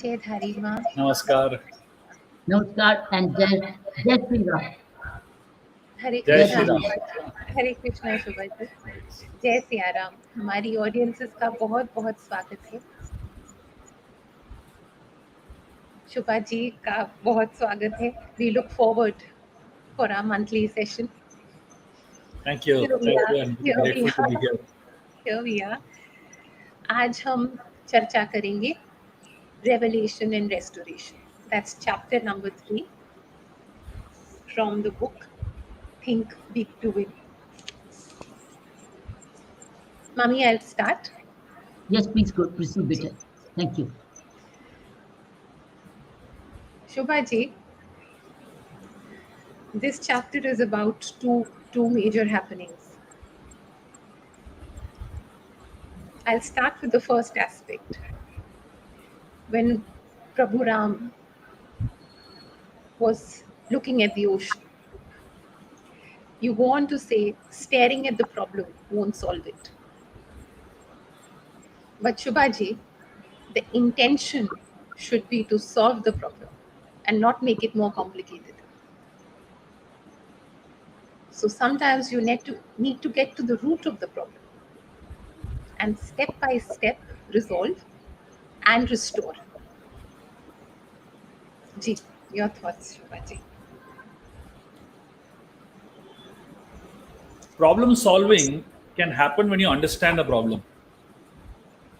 जय धारी माँ। नमस्कार। नमस्कार and जय श्री राम। हरे जय कृष्णा। श्री राम। हरे कृष्णा शुभा जी। जय सिया राम। हमारी ऑडियंसेस का बहुत बहुत स्वागत है। शुभा जी का बहुत स्वागत है। We look forward for our monthly session. Thank you. Thank you. I'm grateful to be here. Here we are. आज हम चर्चा करेंगे Revelation and Restoration. That's chapter number 3 from the book Think, Big, Do It. Mami, I'll start. Yes, please go. Proceed better. Thank you. Shubha ji, this chapter is about two major happenings. I'll start with the first aspect. When Prabhu Ram was looking at the ocean, you go on to say, staring at the problem won't solve it. But Shubha ji, the intention should be to solve the problem and not make it more complicated. So sometimes you need to get to the root of the problem and step by step resolve and restore. Ji, your thoughts, Shubha ji. Problem solving can happen when you understand the problem.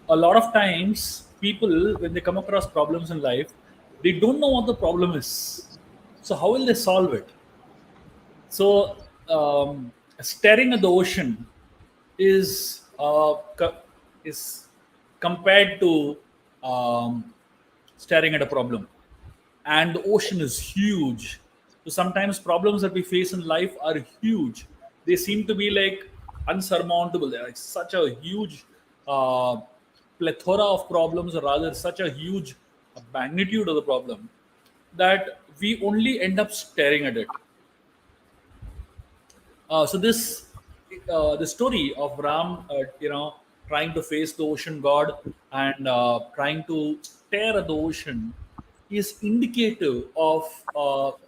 A lot of times, people, when they come across problems in life, they don't know what the problem is. So, how will they solve it? So, staring at the ocean is compared to staring at a problem, and the ocean is huge. So sometimes problems that we face in life are huge. They seem to be like unsurmountable. They're like such a huge plethora of problems, or rather, such a huge magnitude of the problem that we only end up staring at it. So this the story of Ram, trying to face the ocean god and trying to stare at the ocean is indicative of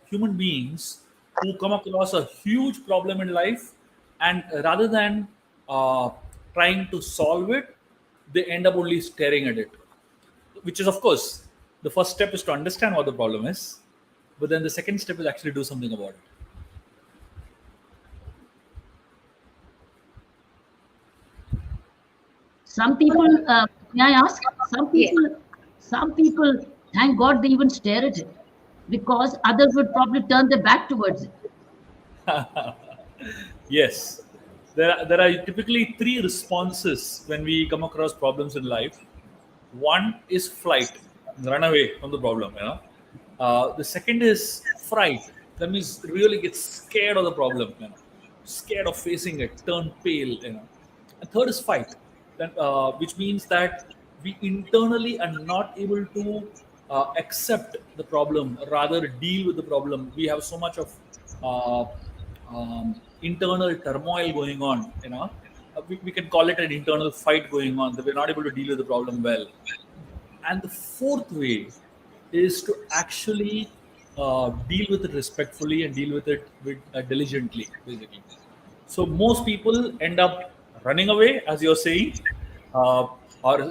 human beings who come across a huge problem in life, and rather than trying to solve it, they end up only staring at it. Which is, of course, the first step is to understand what the problem is, but then the second step is actually do something about it. Some people, may I ask? Some people, thank God they even stare at it, because others would probably turn their back towards it. Yes, there are typically three responses when we come across problems in life. One is flight, run away from the problem. The second is fright. That means really get scared of the problem. Scared of facing it, turn pale. And third is fight, which means that we internally are not able to accept the problem, rather deal with the problem. We have so much of uh, internal turmoil going on. We can call it an internal fight going on, that we're not able to deal with the problem well. And the fourth way is to actually deal with it respectfully and deal with it diligently, basically. So most people end up running away, as you're saying, or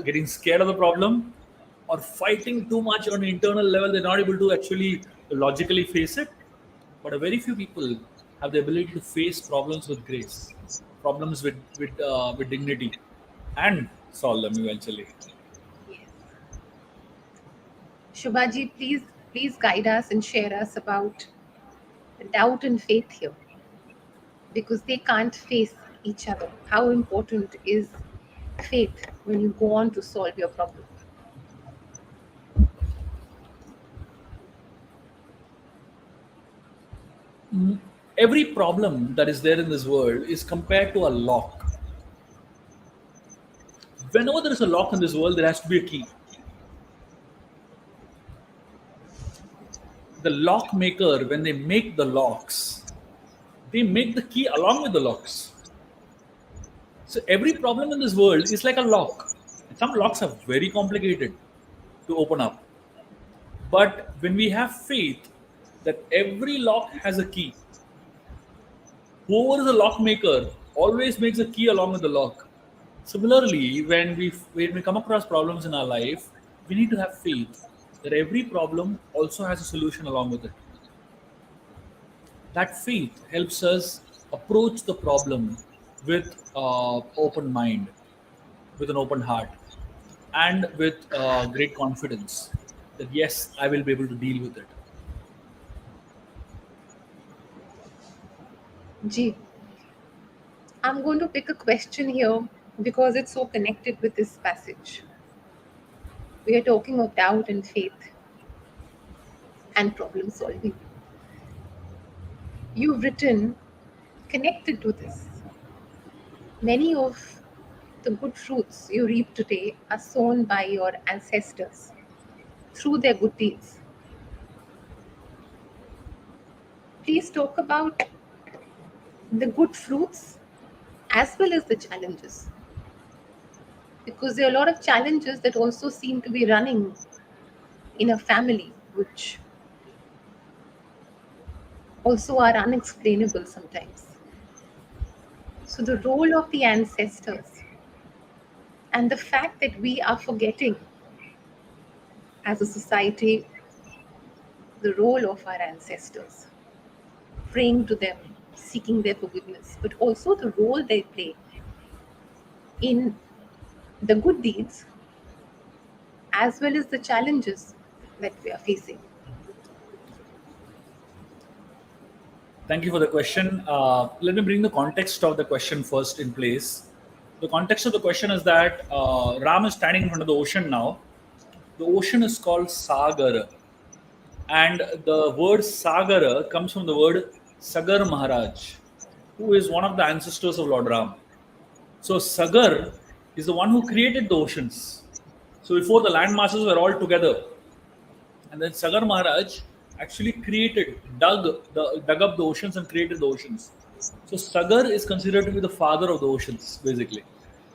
getting scared of the problem, or fighting too much on an internal level. They're not able to actually logically face it, but a very few people have the ability to face problems with grace, problems with dignity, and solve them eventually. Yes. Shubhaji, please guide us and share us about doubt and faith here, because they can't face each other. How important is faith when you go on to solve your problem? Every problem that is there in this world is compared to a lock. Whenever there is a lock in this world, there has to be a key. The lock maker, when they make the locks, they make the key along with the locks. So every problem in this world is like a lock. Some locks are very complicated to open up. But when we have faith that every lock has a key, whoever is a lock maker always makes a key along with the lock. Similarly, when we come across problems in our life, we need to have faith that every problem also has a solution along with it. That faith helps us approach the problem with open mind, with an open heart, and with great confidence that yes, I will be able to deal with it. Ji, I'm going to pick a question here because it's so connected with this passage. We are talking of doubt and faith and problem solving. You've written, connected to this, many of the good fruits you reap today are sown by your ancestors through their good deeds. Please talk about the good fruits as well as the challenges, because there are a lot of challenges that also seem to be running in a family, which also are unexplainable sometimes. So, the role of the ancestors and the fact that we are forgetting as a society the role of our ancestors, praying to them, seeking their forgiveness, but also the role they play in the good deeds as well as the challenges that we are facing. Thank you for the question. Let me bring the context of the question first in place. The context of the question is that Ram is standing in front of the ocean now. The ocean is called Sagar, and the word Sagar comes from the word Sagar Maharaj, who is one of the ancestors of Lord Ram. So Sagar is the one who created the oceans. So before the land masses were all together, and then Sagar Maharaj actually dug up the oceans and created the oceans. So Sagar is considered to be the father of the oceans, basically.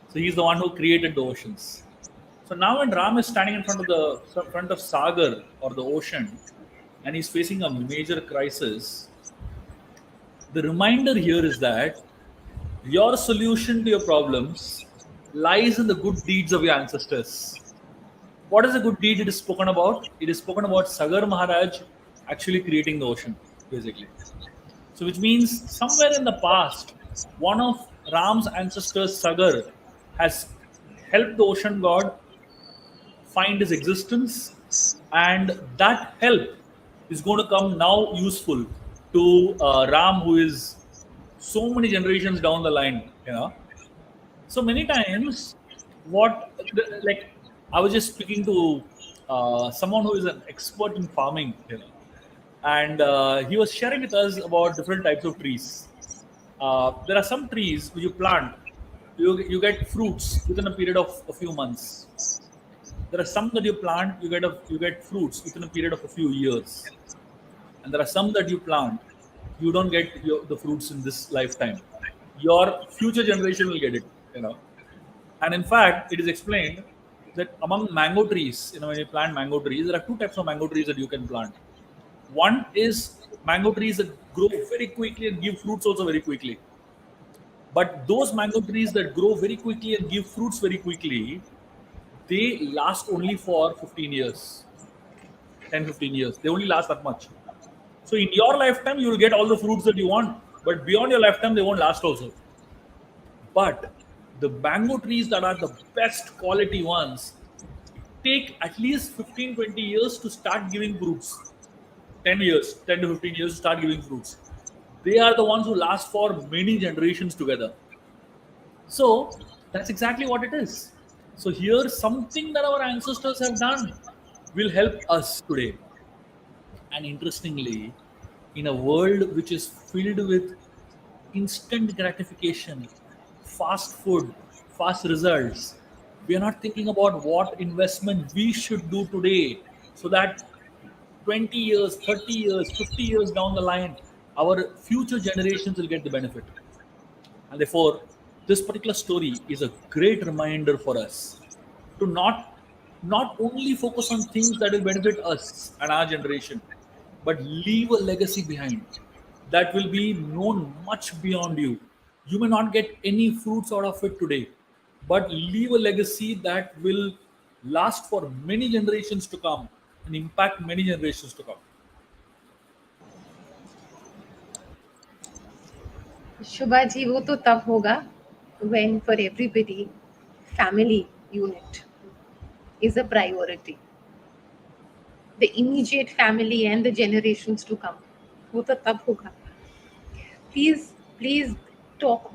So he's the one who created the oceans. So now when Ram is standing in front of Sagar or the ocean, and he's facing a major crisis, the reminder here is that your solution to your problems lies in the good deeds of your ancestors. What is a good deed it is spoken about? It is spoken about Sagar Maharaj actually creating the ocean, basically. So, which means somewhere in the past, one of Ram's ancestors, Sagar, has helped the ocean god find his existence, and that help is going to come now useful to Ram, who is so many generations down the line. So many times, like I was just speaking to someone who is an expert in farming, and he was sharing with us about different types of trees. There are some trees which you plant, you get fruits within a period of a few months. There are some that you plant, you get fruits within a period of a few years, and there are some that you plant, you don't get the fruits in this lifetime. Your future generation will get it. And in fact, it is explained that among mango trees, when you plant mango trees, there are two types of mango trees that you can plant. One is mango trees that grow very quickly and give fruits also very quickly. But those mango trees that grow very quickly and give fruits very quickly, they last only for 15 years, 10, 15 years. They only last that much. So in your lifetime, you will get all the fruits that you want, but beyond your lifetime, they won't last also. But the mango trees that are the best quality ones take at least 15, 20 years to start giving fruits. 10 years, 10 to 15 years to start giving fruits. They are the ones who last for many generations together. So that's exactly what it is. So here, something that our ancestors have done will help us today. And interestingly, in a world which is filled with instant gratification, fast food, fast results, we are not thinking about what investment we should do today so that 20 years, 30 years, 50 years down the line, our future generations will get the benefit. And therefore, this particular story is a great reminder for us to not only focus on things that will benefit us and our generation, but leave a legacy behind that will be known much beyond you. You may not get any fruits out of it today, but leave a legacy that will last for many generations to come and impact many generations to come. शुभा जी, वो तो तब होगा when for everybody family unit is a priority. The immediate family and the generations to come. वो तो तब होगा. Please talk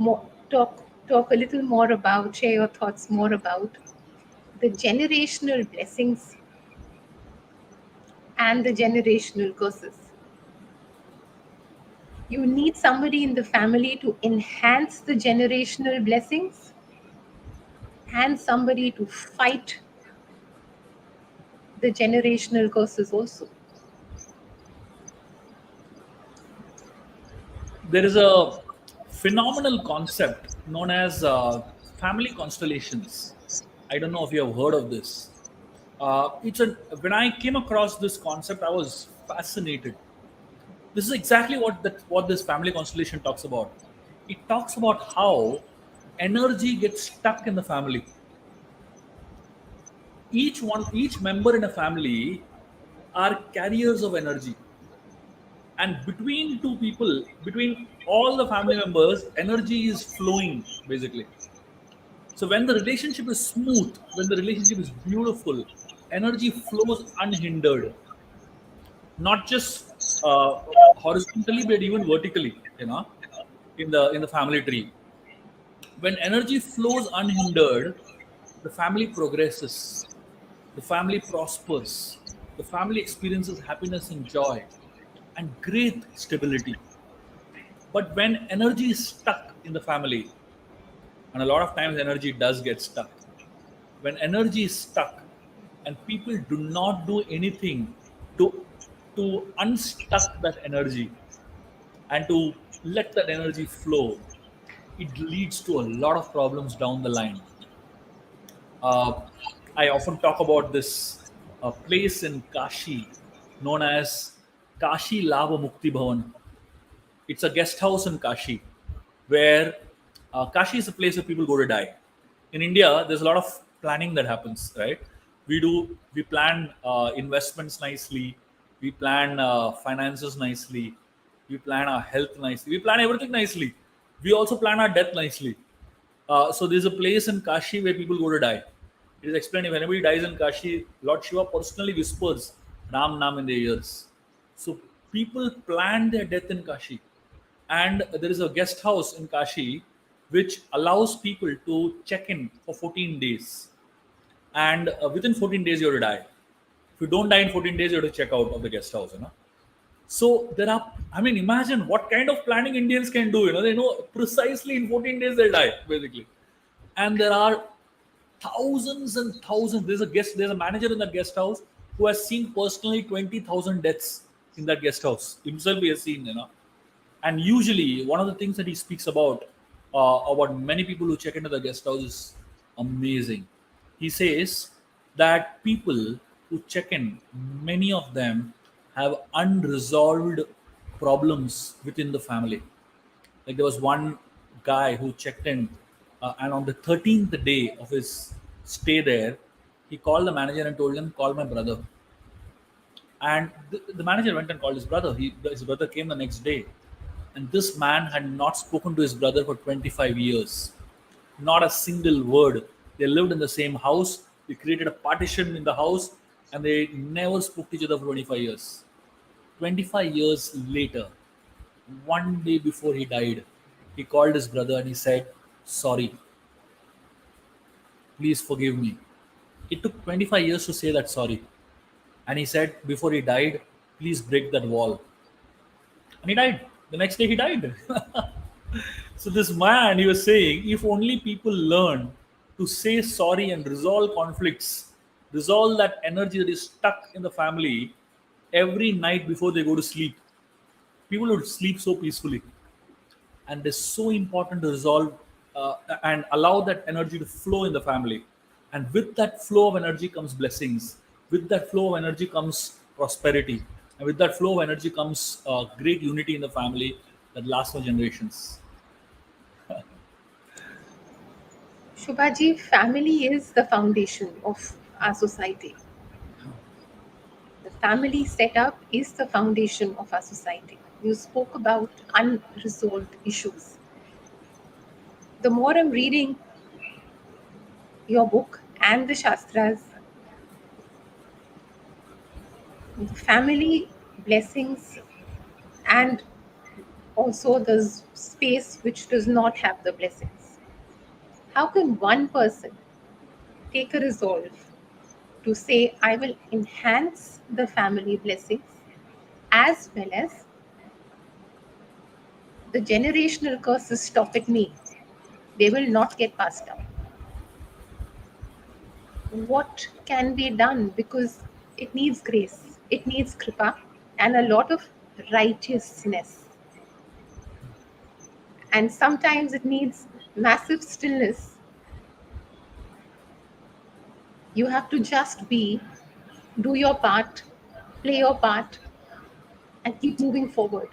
a little more about, share your thoughts more about the generational blessings and the generational curses. You need somebody in the family to enhance the generational blessings and somebody to fight the generational curses also. There is a phenomenal concept known as family constellations. I don't know if you have heard of this. It's a When I came across this concept, I was fascinated. This is exactly what this family constellation talks about. It talks about how energy gets stuck in the family. Each member in a family are carriers of energy, and between two people, between all the family members, energy is flowing basically. So when the relationship is smooth, when the relationship is beautiful, energy flows unhindered, not just horizontally but even vertically. In the family tree, when energy flows unhindered, the family progresses, the family prospers, the family experiences happiness and joy, and great stability. But when energy is stuck in the family, and a lot of times energy does get stuck, when energy is stuck and people do not do anything to unstuck that energy and to let that energy flow, it leads to a lot of problems down the line. uh, I often talk about this place in Kashi known as Kashi Lava Mukti Bhavan. It's a guest house in Kashi where Kashi is a place where people go to die. In India, there's a lot of planning that happens, right? We plan investments nicely, we plan finances nicely, we plan our health nicely, we plan everything nicely. We also plan our death nicely. So there's a place in Kashi where people go to die. It is explained if anybody dies in Kashi, Lord Shiva personally whispers Ram Nam in their ears. So people plan their death in Kashi. And there is a guest house in Kashi which allows people to check in for 14 days. And within 14 days, you have to die. If you don't die in 14 days, you have to check out of the guest house. So there are, I mean, imagine what kind of planning Indians can do. They know precisely in 14 days they'll die, basically. And there are thousands and thousands. There's a manager in that guest house who has seen personally 20,000 deaths in that guest house. Himself he has seen. And usually, one of the things that he speaks about many people who check into the guest house is amazing. He says that people who check in, many of them have unresolved problems within the family. Like there was one guy who checked in, and on the 13th day of his stay there, he called the manager and told him, "Call my brother." And the manager went and called his brother. His brother came the next day, and this man had not spoken to his brother for 25 years. Not a single word. They lived in the same house. They created a partition in the house, and they never spoke to each other for 25 years. 25 years later, one day before he died, he called his brother and he said, "Sorry, please forgive me." It took 25 years to say that sorry. And he said, before he died, "Please break that wall." And he died. The next day, he died. So, this man, he was saying, if only people learn to say sorry and resolve conflicts, resolve that energy that is stuck in the family every night before they go to sleep, people would sleep so peacefully. And it's so important to resolve and allow that energy to flow in the family. And with that flow of energy comes blessings. With that flow of energy comes prosperity. And with that flow of energy comes great unity in the family that lasts for generations. Shubhaji, family is the foundation of our society. The family setup is the foundation of our society. You spoke about unresolved issues. The more I'm reading your book and the Shastras, the family blessings and also the space which does not have the blessings. How can one person take a resolve to say, I will enhance the family blessings as well as the generational curses stop at me? They will not get passed down. What can be done? Because it needs grace, it needs kripa, and a lot of righteousness. And sometimes it needs massive stillness. You have to just be, do your part, play your part, and keep moving forward,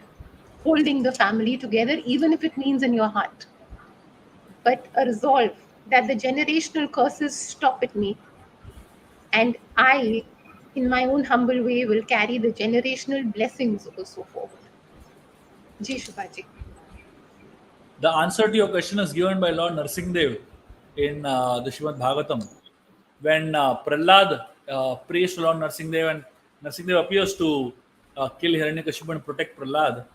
holding the family together, even if it means in your heart. But a resolve that the generational curses stop at me, and I, in my own humble way, will carry the generational blessings also forward. Ji Shubhaji. The answer to your question is given by Lord Narsingdev in the Srimad Bhagavatam. When Prahlad prays to Lord Narsingdev and Narsingdev appears to kill Hiranyakashipu and protect Prahlad,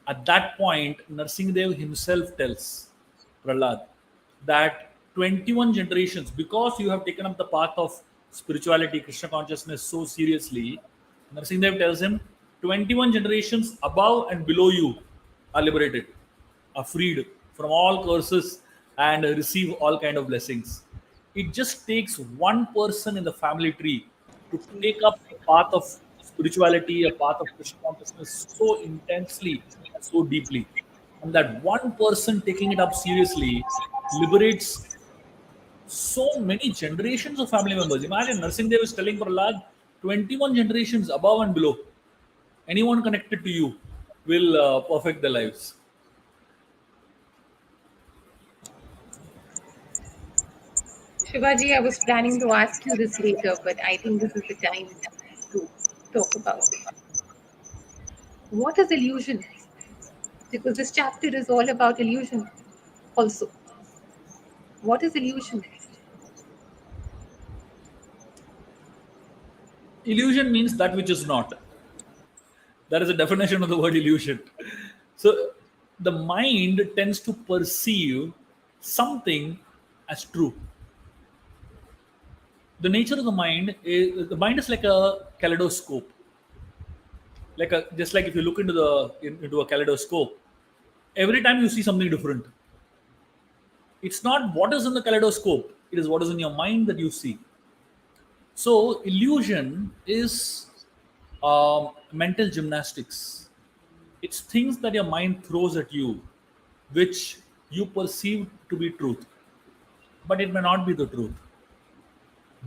at that point, Narsingdev himself tells Prahlad that 21 generations, because you have taken up the path of spirituality, Krishna consciousness so seriously, Narsingdev tells him 21 generations above and below you are liberated, are freed from all curses and receive all kind of blessings. It just takes one person in the family tree to take up a path of spirituality, a path of Krishna consciousness so intensely and so deeply. And that one person taking it up seriously liberates so many generations of family members. Imagine Nursing Dev is telling Prahlad 21 generations above and below. Anyone connected to you will perfect their lives. Shivaji, I was planning to ask you this later, but I think this is the time to talk about it. What is illusion? Because this chapter is all about illusion also. What is illusion? Illusion means that which is not. That is a definition of the word illusion. So the mind tends to perceive something as true. The nature of the mind is like a kaleidoscope. Just like if you look into a kaleidoscope, every time you see something different. It's not what is in the kaleidoscope, it is what is in your mind that you see. So illusion is mental gymnastics. It's things that your mind throws at you, which you perceive to be truth, but it may not be the truth.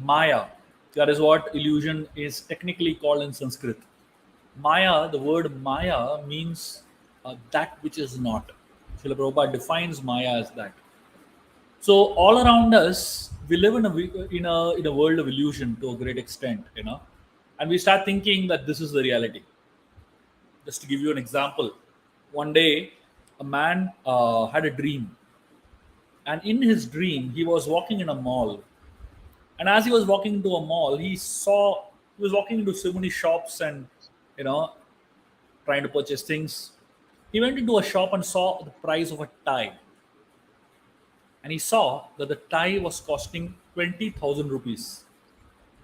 Maya, that is what illusion is technically called in Sanskrit. Maya, the word Maya means that which is not. Srila Prabhupada defines Maya as that. So all around us, we live in a world of illusion to a great extent. and we start thinking that this is the reality. Just to give you an example, one day a man had a dream, and in his dream he was walking in a mall, and as he was walking into a mall, he was walking into so many shops and, you know, trying to purchase things. He went into a shop and saw the price of a tie, and he saw that the tie was costing 20,000 rupees.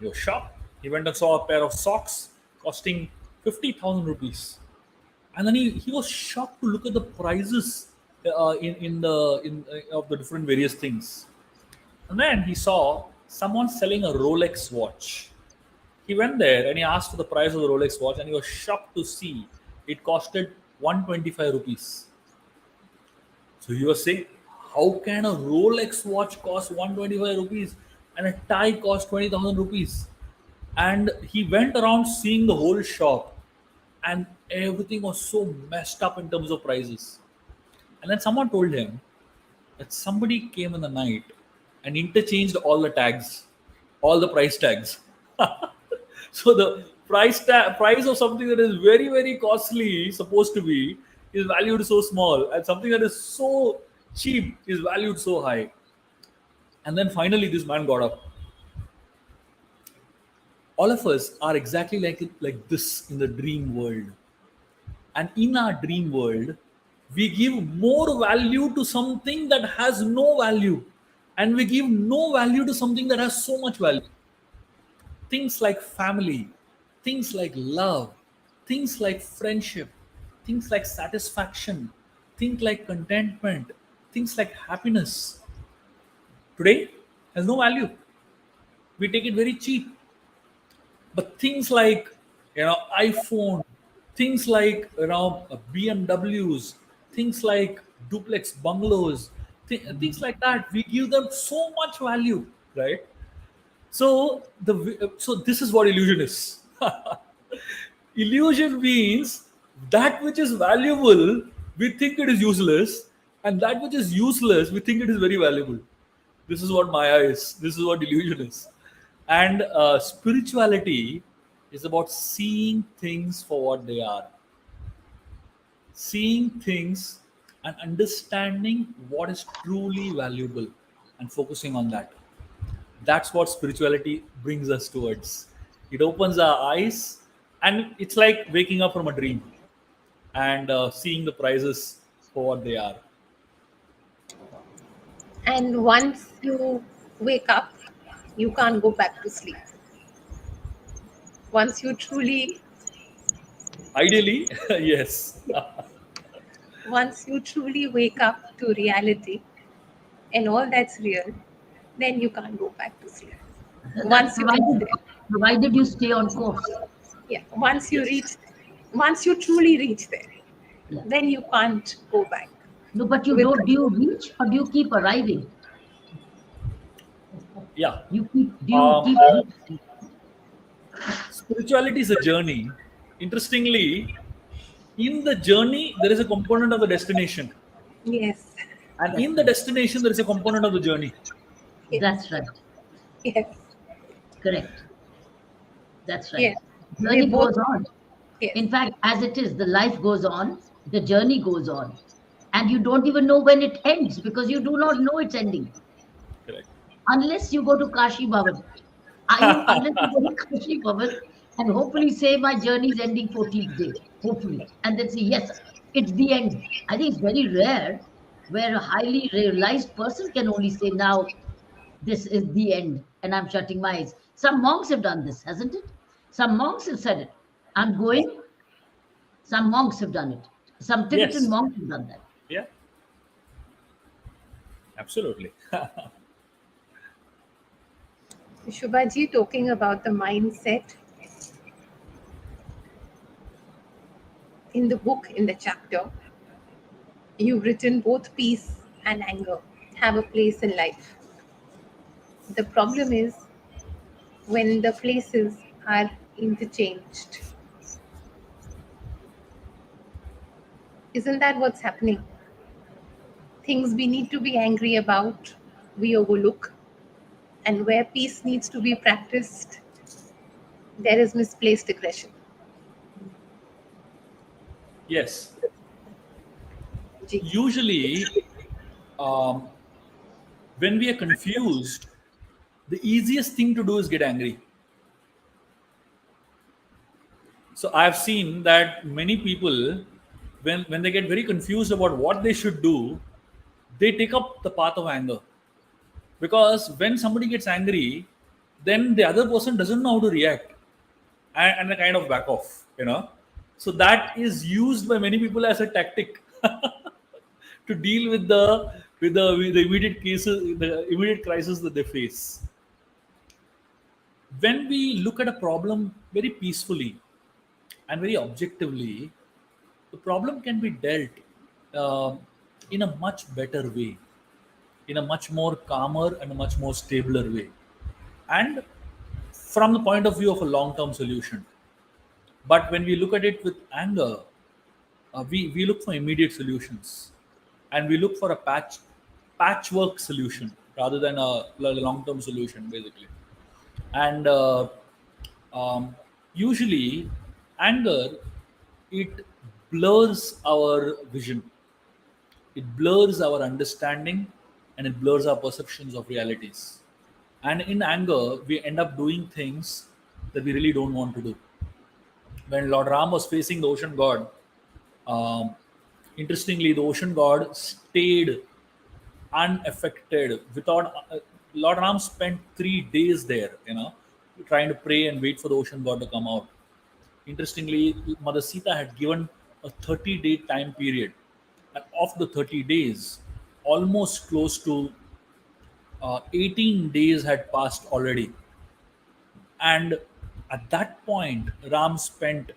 He was shocked. He went and saw a pair of socks costing 50,000 rupees. And then he was shocked to look at the prices of the different various things. And then he saw someone selling a Rolex watch. He went there and he asked for the price of the Rolex watch, and he was shocked to see it costed 125 rupees. So he was saying, how can a Rolex watch cost 125 rupees and a tie cost 20,000 rupees? And he went around seeing the whole shop, and everything was so messed up in terms of prices. And then someone told him that somebody came in the night and interchanged all the tags, all the price tags. So the price of something that is very, very costly, supposed to be, is valued so small, and something that is so cheap is valued so high. And then finally this man got up. All of us are exactly like this in the dream world. And in our dream world, we give more value to something that has no value, and we give no value to something that has so much value. Things like family, things like love, things like friendship, things like satisfaction, things like contentment, things like happiness today has no value. We take it very cheap. But things like, iPhone, things like, BMWs, things like duplex bungalows, things like that, we give them so much value, right? So this is what illusion is. Illusion means that which is valuable, we think it is useless, and that which is useless, we think it is very valuable. This is what Maya is. This is what illusion is. And spirituality is about seeing things for what they are, seeing things and understanding what is truly valuable and focusing on that. That's what spirituality brings us towards. It opens our eyes, and it's like waking up from a dream and seeing the prizes for what they are. And once you wake up, you can't go back to sleep. Once you truly, Ideally, yes. once you truly wake up to reality and all that's real, then you can't go back to sleep. Once you reach Provided, there, provided you stay on course. yeah. Once you Yes. reach, once you truly reach there, Yeah. then you can't go back. No, but you With don't. Do you reach or do you keep arriving? Yeah. You keep. Do you Um, keep? Spirituality is a journey. Interestingly, in the journey, there is a component of the destination. yes, And That's in the right. destination, there is a component of the journey. yes, That's right. yes, Correct. That's right. yes. They Journey both, goes on. yes. In fact, as it is, the life goes on, the journey goes on, and you don't even know when it ends because you do not know it's ending Correct. unless you go to Kashi Bhavan. Are you unless you go to Kashi Bhavan and hopefully say my journey is ending 14th day, hopefully, and then say yes, it's the end. I think it's very rare where a highly realized person can only say now this is the end and I'm shutting my eyes. Some monks have done this, hasn't it? Some monks have said it. I'm Yeah. going. Some monks have done it. Some Tibetan Yes. monks have done that. Yeah. Absolutely. Shubhaji, talking about the mindset, in the book, in the chapter, you've written both peace and anger have a place in life. The problem is when the places are interchanged. Isn't that what's happening? Things we need to be angry about, we overlook. And where peace needs to be practiced, there is misplaced aggression. Yes. Ji. Usually, um, when we are confused, the easiest thing to do is get angry. So I've seen that many people, when they get very confused about what they should do, they take up the path of anger. Because when somebody gets angry, then the other person doesn't know how to react, and they kind of back off, So that is used by many people as a tactic to deal with the immediate cases, the immediate crisis that they face. When we look at a problem very peacefully and very objectively, the problem can be dealt uh, in a much better way, in a much more calmer and a much more stabler way, and from the point of view of a long-term solution. But when we look at it with anger, we look for immediate solutions, and we look for a patchwork solution rather than a long-term solution, basically. And usually, anger, it blurs our vision, it blurs our understanding, and it blurs our perceptions of realities. And in anger, we end up doing things that we really don't want to do. When Lord Ram was facing the ocean god, um, interestingly, the ocean god stayed unaffected. Without Lord Ram spent 3 days there, trying to pray and wait for the ocean god to come out. Interestingly, Mother Sita had given a 30-day time period, and of the 30 days, almost close to 18 days had passed already. And at that point, Ram spent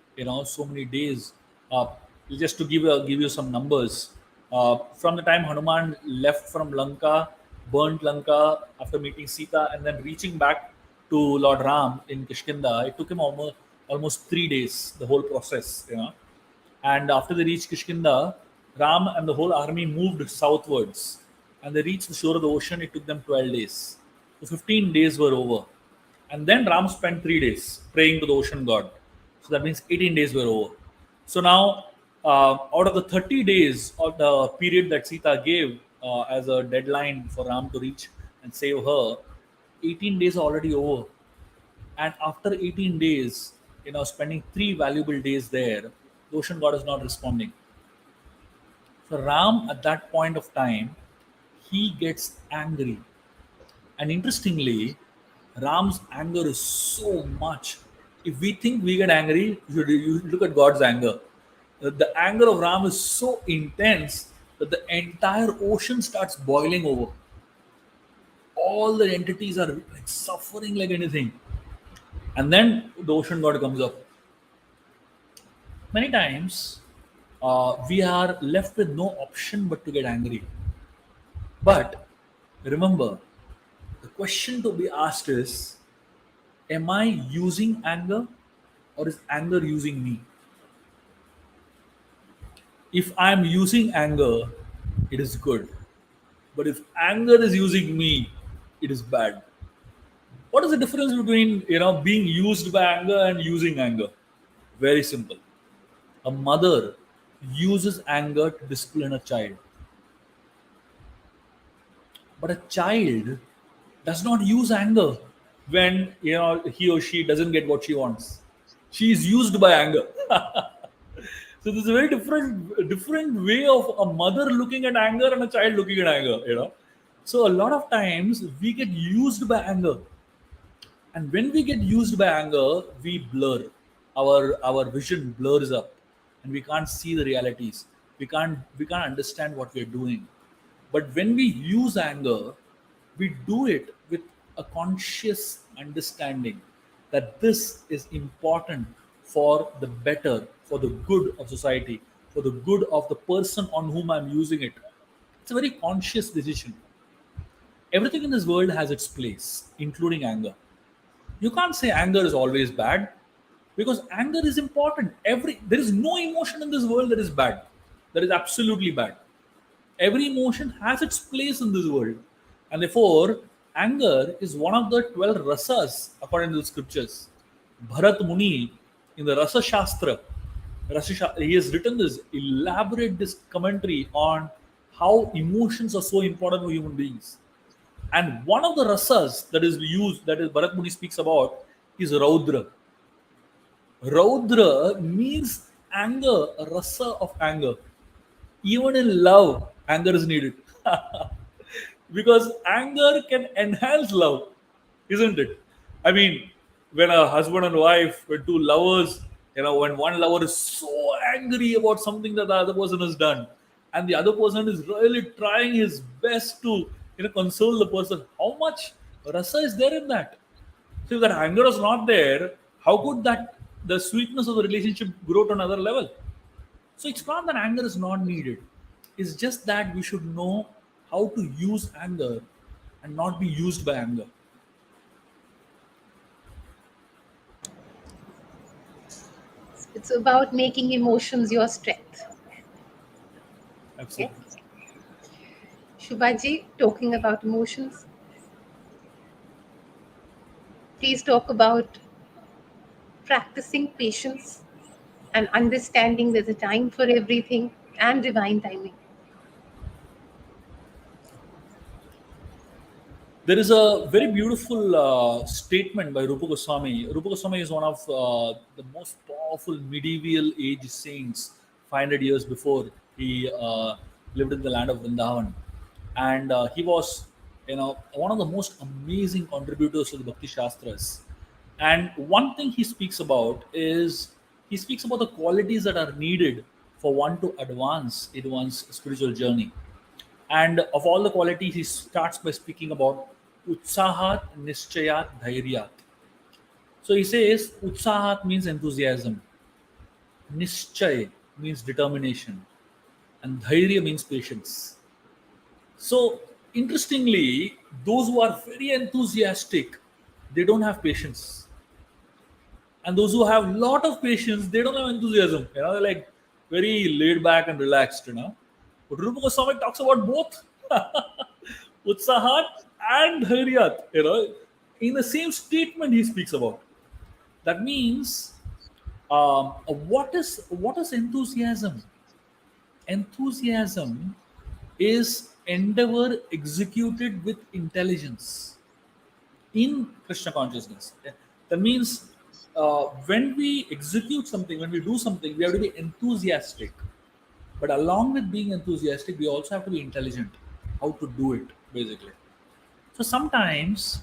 so many days. uh, just to give you some numbers, from the time Hanuman left from Lanka, burnt Lanka after meeting Sita, and then reaching back to Lord Ram in Kishkinda, it took him almost 3 days, the whole process. And after they reached Kishkinda, Ram and the whole army moved southwards, and they reached the shore of the ocean. It took them 12 days. So 15 days were over. And then Ram spent 3 days praying to the ocean god. So that means 18 days were over. So now, out of the 30 days of the period that Sita gave as a deadline for Ram to reach and save her, 18 days are already over. And after 18 days, spending 3 valuable days there, the ocean god is not responding. So Ram, at that point of time, he gets angry. And interestingly, Ram's anger is so much. If we think we get angry, you look at God's anger. The anger of Ram is so intense that the entire ocean starts boiling over. All the entities are like suffering like anything. And then the ocean god comes up. Many times, we are left with no option but to get angry. But remember, the question to be asked is, am I using anger, or is anger using me? If I'm using anger, it is good. But if anger is using me, it is bad. What is the difference between being used by anger and using anger? Very simple. A mother uses anger to discipline a child, but a child does not use anger when he or she doesn't get what she wants. She is used by anger. So there's a very different way of a mother looking at anger and a child looking at anger. So a lot of times we get used by anger, and when we get used by anger, we blur, our vision blurs up, and we can't see the realities. We can't understand what we're doing. But when we use anger, we do it with a conscious understanding that this is important for the better, for the good of society, for the good of the person on whom I'm using it. It's a very conscious decision. Everything in this world has its place, including anger. You can't say anger is always bad, because anger is important. There is no emotion in this world that is bad, that is absolutely bad. Every emotion has its place in this world, and therefore anger is one of the 12 rasas according to the scriptures. Bharat Muni, in the Rasa Shastra, he has written this elaborate this commentary on how emotions are so important for human beings. And one of the rasas that is used, that is Bharat Muni speaks about, is Raudra. Raudra means anger, a rasa of anger. Even in love, anger is needed. Because anger can enhance love, isn't it? I mean, when a husband and wife, when two lovers, when one lover is so angry about something that the other person has done, and the other person is really trying his best to console the person, how much rasa is there in that? So if that anger is not there, how could that the sweetness of the relationship grow to another level? So it's not that anger is not needed. It's just that we should know how to use anger and not be used by anger. It's about making emotions your strength. Okay. Absolutely. Shubhaji, talking about emotions, please talk about practicing patience and understanding there's a time for everything and divine timing. There is a very beautiful statement by Rupa Goswami. Rupa Goswami is one of the most powerful medieval age saints 500 years before he lived in the land of Vrindavan. And he was, one of the most amazing contributors to the Bhakti Shastras. And one thing he speaks about is he speaks about the qualities that are needed for one to advance in one's spiritual journey. And of all the qualities, he starts by speaking about Utsahat, Nischayat, Dhairyat. So he says Utsahat means enthusiasm, Nischay means determination, and Dhairya means patience. So interestingly, those who are very enthusiastic, they don't have patience. And those who have lot of patience, they don't have enthusiasm. They're like very laid back and relaxed. But Rupa Goswami talks about both. Utsahat and Dhairyat, in the same statement he speaks about. That means, what is enthusiasm? Enthusiasm is endeavor executed with intelligence in Krishna consciousness. That means, when we execute something, when we do something, we have to be enthusiastic. But along with being enthusiastic, we also have to be intelligent how to do it, basically. So sometimes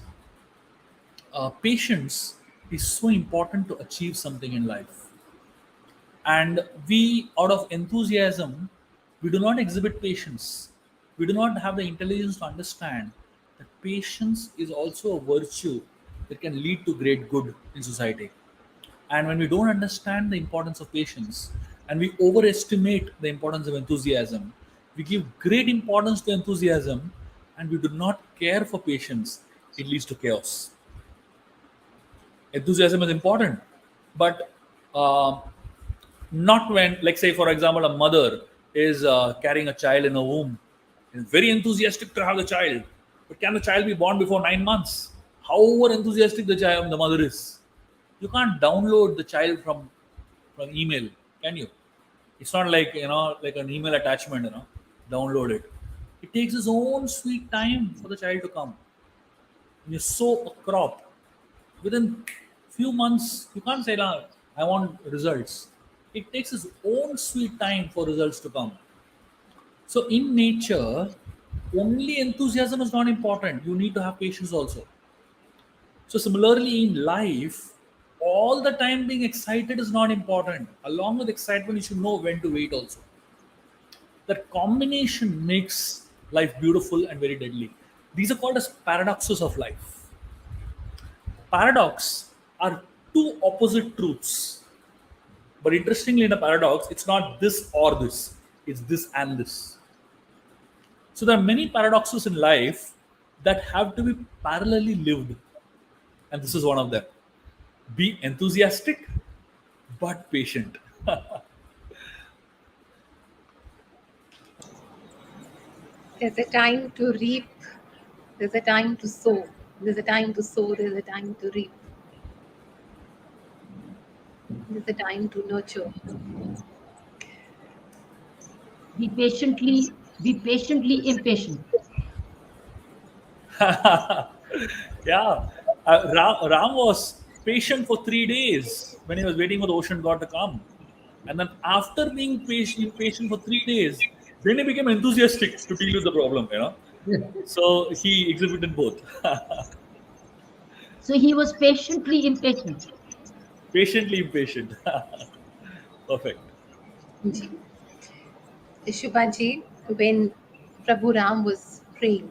patience is so important to achieve something in life. And we, out of enthusiasm, we do not exhibit patience. We do not have the intelligence to understand that patience is also a virtue that can lead to great good in society. And when we don't understand the importance of patience and we overestimate the importance of enthusiasm, we give great importance to enthusiasm and we do not care for patience, it leads to chaos. Enthusiasm is important, but uh, not when, like, say, for example, a mother is carrying a child in a womb and very enthusiastic to have the child, but can the child be born before 9 months? However enthusiastic the mother is, you can't download the child from email, can you? It's not like, like an email attachment, download it. It takes its own sweet time for the child to come. When you sow a crop, within few months you can't say, "Nah, I want results." It takes its own sweet time for results to come. So in nature, only enthusiasm is not important, you need to have patience also. So similarly in life, all the time being excited is not important. Along with excitement, you should know when to wait also. That combination makes life beautiful and very deadly. These are called as paradoxes of life. Paradox are two opposite truths. But interestingly, in a paradox, it's not this or this, it's this and this. So there are many paradoxes in life that have to be parallelly lived. And this is one of them. Be enthusiastic but patient. There's a time to reap, there's a time to sow, there's a time to sow, there's a time to reap. There's a time to nurture. Be patiently impatient. Yeah, Ram was patient for 3 days when he was waiting for the ocean god to come, and then after being patient for 3 days, then he became enthusiastic to deal with the problem. So he exhibited both. So he was patiently impatient. Patiently impatient. Perfect. Shubhaji, when Prabhu Ram was praying,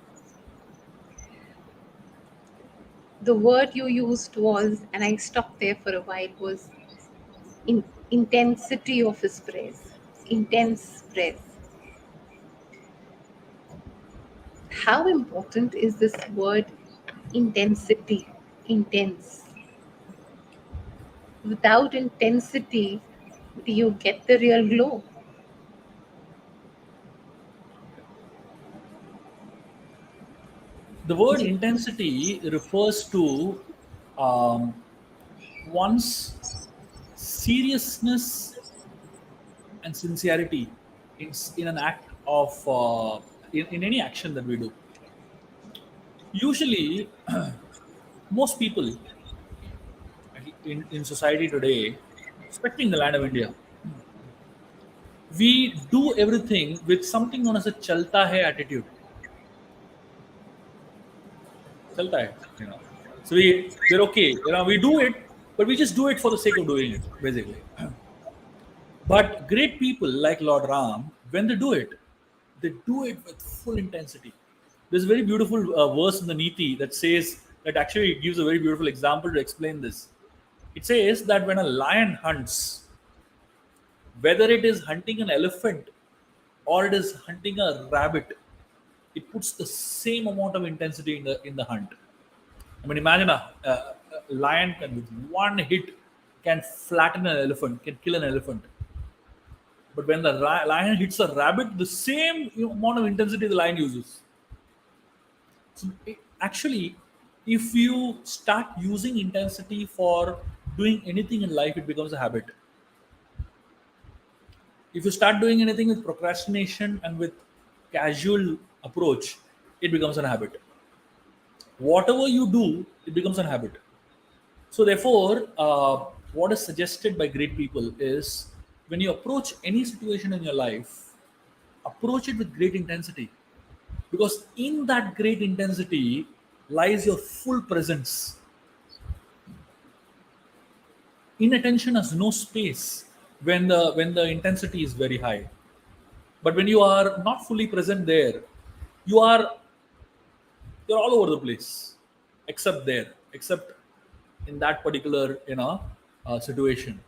the word you used was, and I stopped there for a while, was in intensity of his prayers. Intense prayers. How important is this word intensity? Intense. Without intensity, do you get the real glow? The word intensity refers to um, one's seriousness and sincerity in an act of in any action that we do. Usually, most people in society today, especially in the land of India, we do everything with something known as a chalta hai attitude. Chalta hai, you know. So we're okay. We do it, but we just do it for the sake of doing it, basically. But great people like Lord Ram, when they do it with full intensity. There's a very beautiful verse in the Niti that says that actually it gives a very beautiful example to explain this. It says that when a lion hunts, whether it is hunting an elephant or it is hunting a rabbit, it puts the same amount of intensity in the hunt. I mean, imagine a lion can with one hit can flatten an elephant, can kill an elephant. But when the lion hits a rabbit, the same amount of intensity the lion uses. So actually, if you start using intensity for doing anything in life, it becomes a habit. If you start doing anything with procrastination and with casual approach, it becomes a habit. Whatever you do, it becomes a habit. So therefore, what is suggested by great people is when you approach any situation in your life, approach it with great intensity, because in that great intensity lies your full presence. Inattention has no space when the intensity is very high. But when you are not fully present there, you are you're all over the place, except in that particular situation.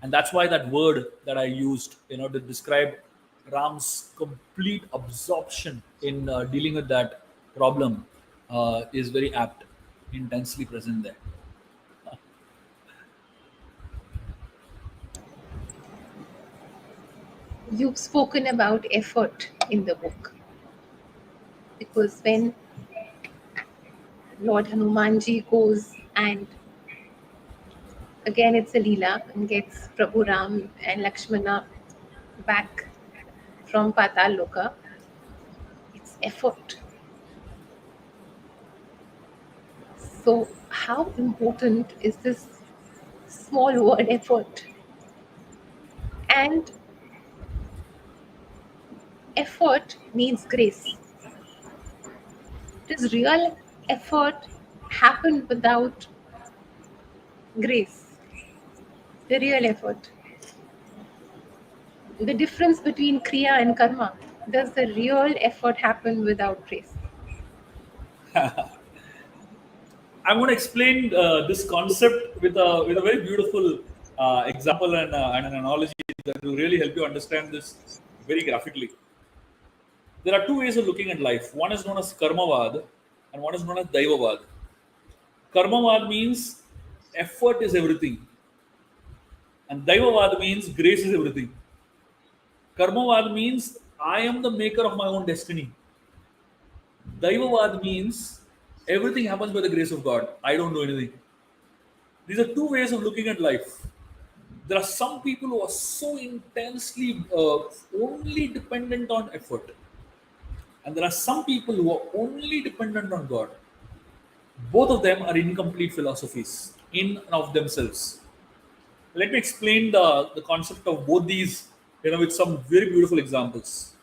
And that's why that word that I used to describe Ram's complete absorption in dealing with that problem is very apt, intensely present there. You've spoken about effort in the book because when Lord Hanumanji goes and again it's a Leela and gets Prabhu Ram and Lakshmana back from Patal Loka, it's effort. So, how important is this small word effort? And effort needs grace. Does real effort happen without grace? The real effort. The difference between Kriya and Karma. Does the real effort happen without grace? I'm going to explain this concept with a very beautiful example and an analogy that will really help you understand this very graphically. There are two ways of looking at life. One is known as karmavad, and one is known as daivavad. Karmavad means effort is everything, and daivavad means grace is everything. Karmavad means I am the maker of my own destiny. Daivavad means everything happens by the grace of God. I don't do anything. These are two ways of looking at life. There are some people who are so intensely only dependent on effort, and there are some people who are only dependent on God. Both of them are incomplete philosophies in and of themselves. Let me explain the concept of both these, with some very beautiful examples.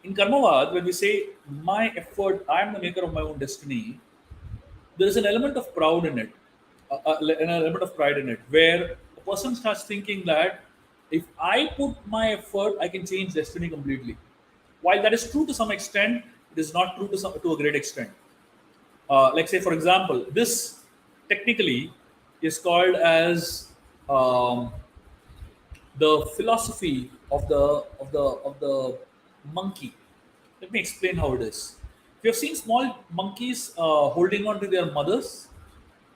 In Karmavad, when we say my effort, I am the maker of my own destiny, there is an element of proud in it, an element of pride in it, where a person starts thinking that if I put my effort, I can change destiny completely. While that is true to some extent, it is not true to a great extent. Like say, for example, this technically is called as um, the philosophy of the monkey. Let me explain how it is. If you have seen small monkeys holding on to their mothers,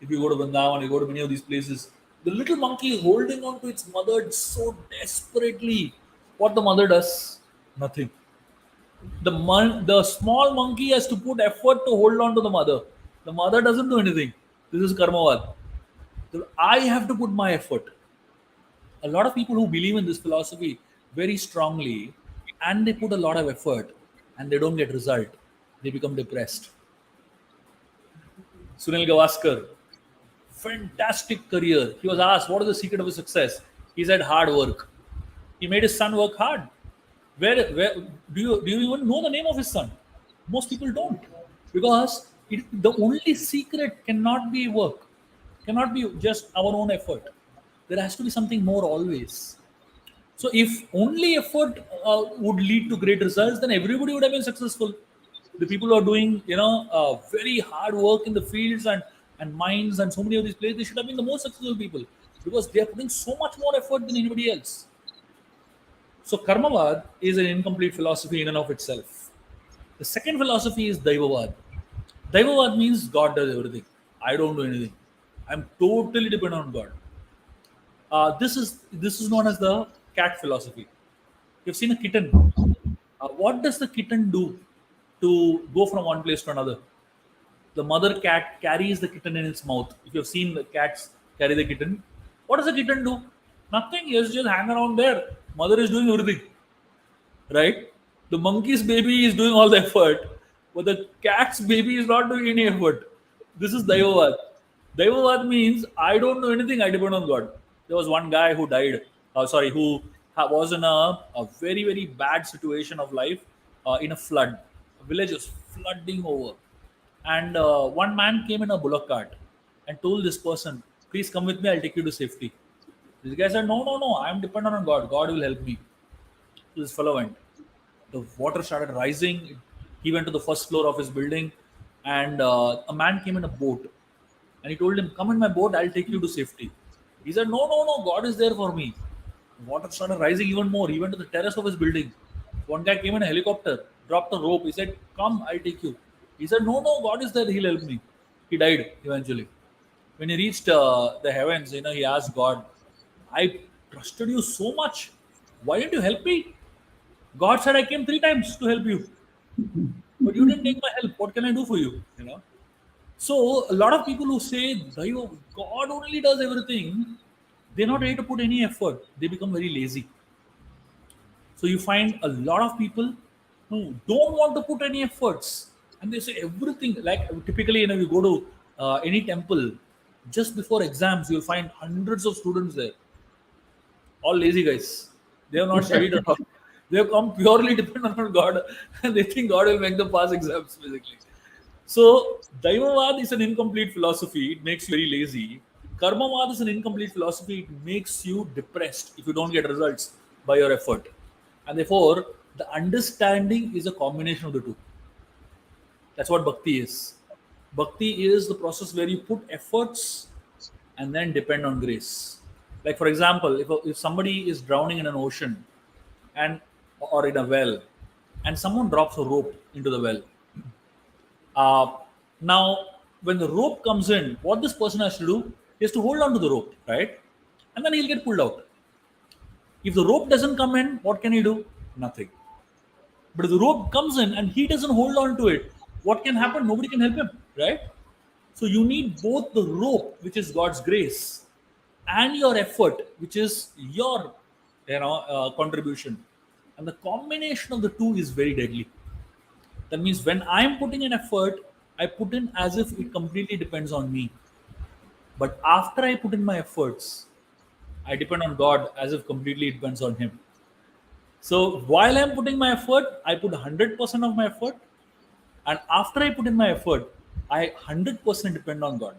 if you go to Vrindavan, you go to many of these places, the little monkey is holding on to its mother so desperately. What the mother does? Nothing. The small monkey has to put effort to hold on to the mother. The mother doesn't do anything. This is karmavad. So I have to put my effort. A lot of people who believe in this philosophy very strongly, and they put a lot of effort and they don't get result, they become depressed. Sunil Gavaskar, fantastic career. He was asked what is the secret of his success. He said hard work. He made his son work hard. Where do you even know the name of his son? Most people don't, because the only secret cannot be work, cannot be just our own effort. There has to be something more always. So if only effort would lead to great results, then everybody would have been successful. The people who are doing very hard work in the fields and mines and so many of these places, they should have been the most successful people, because they are putting so much more effort than anybody else. So Karmavad is an incomplete philosophy in and of itself. The second philosophy is Daivavad. Daivavad means God does everything. I don't do anything. I'm totally dependent on God. This is known as the cat philosophy. You've seen a kitten. What does the kitten do to go from one place to another? The mother cat carries the kitten in its mouth. If you've seen the cats carry the kitten, what does the kitten do? Nothing. He just hang around there. Mother is doing everything, right? The monkey's baby is doing all the effort, but the cat's baby is not doing any effort. This is Daivavad. Daivavad means I don't do anything, I depend on God. There was one guy who died, who was in a very, very bad situation of life in a flood. A village was flooding over. And one man came in a bullock cart and told this person, please come with me, I'll take you to safety. This guy said, no, I'm dependent on God. God will help me. So this fellow went. The water started rising. He went to the first floor of his building, and a man came in a boat. And he told him, come in my boat, I'll take you to safety. He said, no, God is there for me. The water started rising even more. He went to the terrace of his building. One guy came in a helicopter, dropped the rope. He said, come, I'll take you. He said, no, God is there, he'll help me. He died eventually. When he reached the heavens, he asked God, I trusted you so much. Why didn't you help me? God said, I came 3 times to help you. But you didn't take my help. What can I do for you? So a lot of people who say, God only does everything, they're not ready to put any effort. They become very lazy. So you find a lot of people who don't want to put any efforts, and they say everything. Like typically, you go to any temple, just before exams, you'll find hundreds of students there. All lazy guys. They have not studied at all. They have come purely dependent on God, and they think God will make them pass exams, basically. So, Daivavad is an incomplete philosophy. It makes you very lazy. Karmavad is an incomplete philosophy. It makes you depressed if you don't get results by your effort. And therefore, the understanding is a combination of the two. That's what bhakti is. Bhakti is the process where you put efforts and then depend on grace. Like, for example, if somebody is drowning in an ocean or in a well, and someone drops a rope into the well, now, when the rope comes in, what this person has to do is to hold on to the rope, right? And then he'll get pulled out. If the rope doesn't come in, what can he do? Nothing. But if the rope comes in and he doesn't hold on to it, what can happen? Nobody can help him, right? So you need both the rope, which is God's grace, and your effort, which is your contribution, and the combination of the two is very deadly. That means when I'm putting in effort, I put in as if it completely depends on me. But after I put in my efforts, I depend on God as if completely it depends on Him. So while I'm putting my effort, I put 100% of my effort, and after I put in my effort, I 100% depend on God.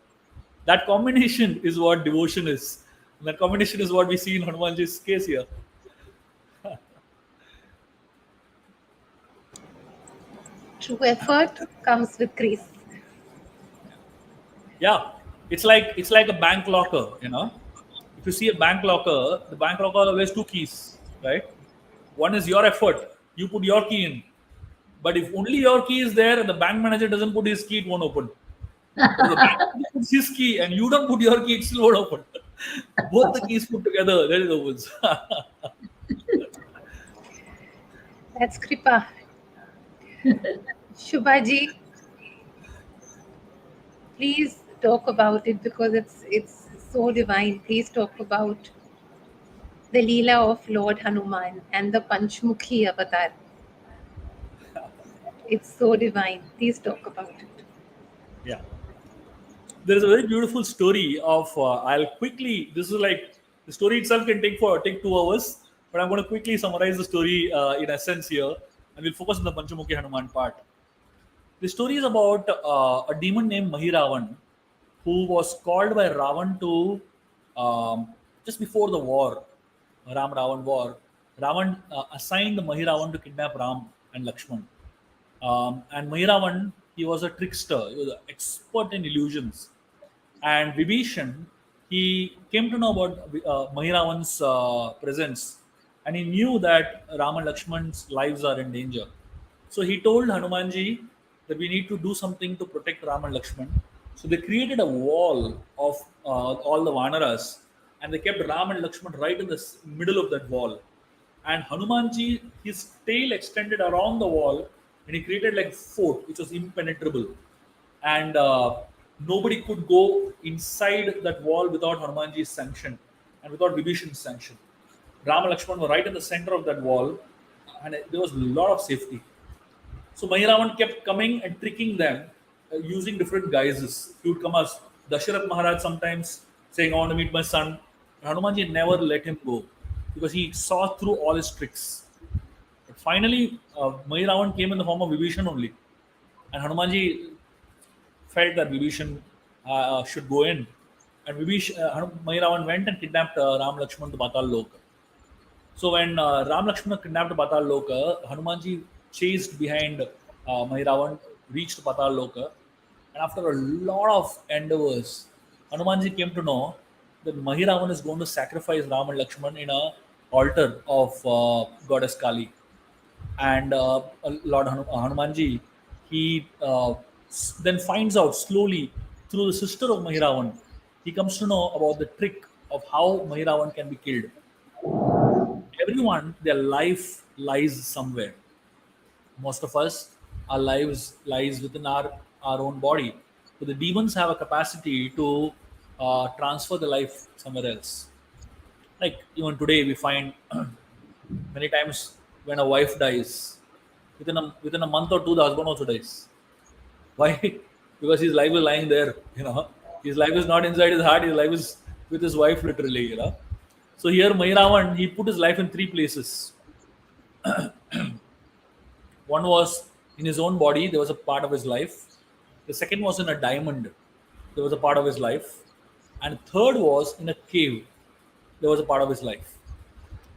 That combination is what devotion is. And that combination is what we see in Hanumanji's case here. True effort comes with grace. Yeah, it's like a bank locker. If you see a bank locker, the bank locker always two keys, right? One is your effort. You put your key in. But if only your key is there and the bank manager doesn't put his key, it won't open. But if the bank manager puts his key and you don't put your key, it still won't open. Both the keys put together, then it opens. That's Kripa. Shubhaji, please talk about it because it's so divine. Please talk about the Leela of Lord Hanuman and the Panchmukhi avatar. It's so divine. Please talk about it. Yeah. There is a very beautiful story of I'll quickly, this is like the story itself can take 2 hours, but I'm going to quickly summarize the story in essence here, and we'll focus on the Panchamuki Hanuman part. The story is about a demon named Mahiravan who was called by Ravan to just before the war, Ram Ravan war. Ravan assigned Mahiravan to kidnap Ram and Lakshman. And Mahiravan, he was a trickster, he was an expert in illusions. And Vibhishan, he came to know about Mahiravan's presence, and he knew that Ram and Lakshman's lives are in danger. So he told Hanumanji that we need to do something to protect Ram and Lakshman. So they created a wall of all the Vanaras, and they kept Ram and Lakshman right in the middle of that wall. And Hanumanji, his tail extended around the wall, and he created like fort, which was impenetrable, and nobody could go inside that wall without Hanumanji's sanction and without Vibhishan's sanction. Ram and Lakshman were right in the center of that wall, and there was a lot of safety. So Mahiravan kept coming and tricking them using different guises. He would come as Dasharath Maharaj sometimes saying, I want to meet my son. And Hanumanji never let him go because he saw through all his tricks. But finally, Mahiravan came in the form of Vibhishan only. And Hanumanji felt that Vibhishan should go in. And Mahiravan went and kidnapped Ram Lakshman to Patal Loka. So when Ram Lakshmana kidnapped Patal Loka, Hanumanji chased behind Mahiravan, reached Patal Loka, and after a lot of endeavors, Hanumanji came to know that Mahiravan is going to sacrifice Ram and Lakshman in a altar of goddess Kali. And Lord Hanumanji, he then finds out slowly through the sister of Mahiravan, he comes to know about the trick of how Mahiravan can be killed. Everyone, their life lies somewhere. Most of us, our lives lies within our own body. So the demons have a capacity to transfer the life somewhere else. Like even today, we find many times when a wife dies, within a month or two, the husband also dies. Why? Because his life is lying there. His life is not inside his heart. His life is with his wife, literally. So here, Mahiravan, he put his life in three places. One was in his own body, there was a part of his life. The second was in a diamond, there was a part of his life. And third was in a cave, there was a part of his life.